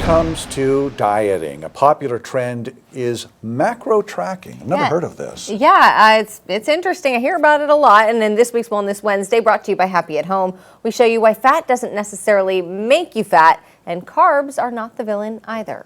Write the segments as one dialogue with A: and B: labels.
A: comes to dieting, a popular trend is macro tracking. I've never heard of this.
B: Yeah, it's interesting. I hear about it a lot. And in this week's Wellness Wednesday, brought to you by Happy at Home, we show you why fat doesn't necessarily make you fat, and carbs are not the villain either.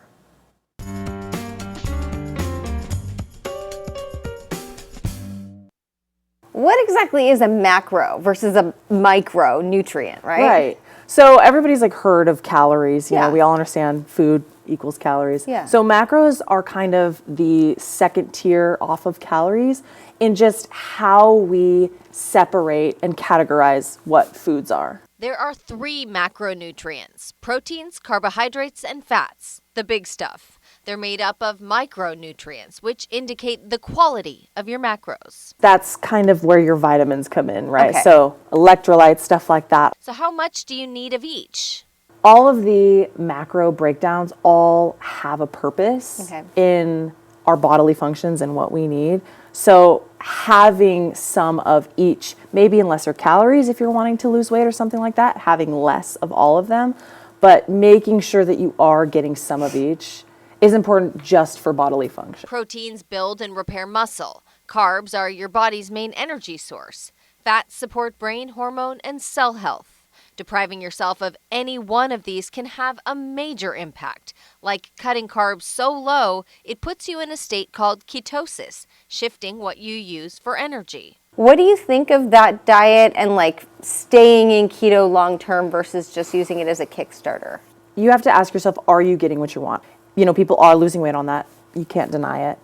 B: What exactly is a macro versus a micronutrient, right?
C: Right. So everybody's like heard of calories. You know, we all understand food equals calories.
B: Yeah.
C: So macros are kind of the second tier off of calories in just how we separate and categorize what foods are.
D: There are 3 macronutrients: proteins, carbohydrates, and fats, the big stuff. They're made up of micronutrients, which indicate the quality of your macros.
C: That's kind of where your vitamins come in, right?
B: Okay.
C: So electrolytes, stuff like that.
D: So how much do you need of each?
C: All of the macro breakdowns all have a purpose in our bodily functions and what we need. So having some of each, maybe in lesser calories if you're wanting to lose weight or something like that, having less of all of them, but making sure that you are getting some of each is important just for bodily function.
D: Proteins build and repair muscle. Carbs are your body's main energy source. Fats support brain, hormone, and cell health. Depriving yourself of any one of these can have a major impact, like cutting carbs so low it puts you in a state called ketosis, shifting what you use for energy.
B: What do you think of that diet and like staying in keto long term versus just using it as a Kickstarter?
C: You have to ask yourself, are you getting what you want? You know, people are losing weight on that. You can't deny it.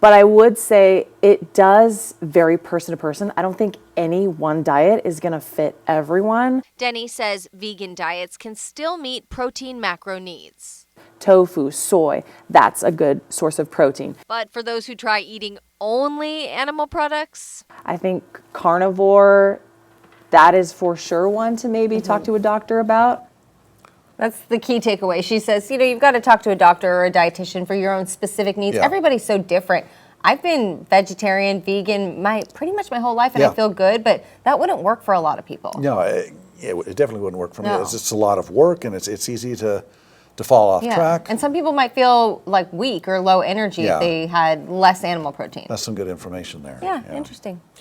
C: But I would say it does vary person to person. I don't think any one diet is going to fit everyone.
D: Denny says vegan diets can still meet protein macro needs.
C: Tofu, soy, that's a good source of protein.
D: But for those who try eating only animal products,
C: I think carnivore, that is for sure one to maybe talk to a doctor about.
B: That's the key takeaway. She says, you know, you've got to talk to a doctor or a dietitian for your own specific needs.
A: Yeah.
B: Everybody's so different. I've been vegetarian, vegan, pretty much my whole life, and I feel good, but that wouldn't work for a lot of people.
A: No, it definitely wouldn't work for me.
B: No.
A: It's just a lot of work, and it's easy to fall off track.
B: And some people might feel like weak or low energy if they had less animal protein.
A: That's some good information there.
B: Yeah, interesting.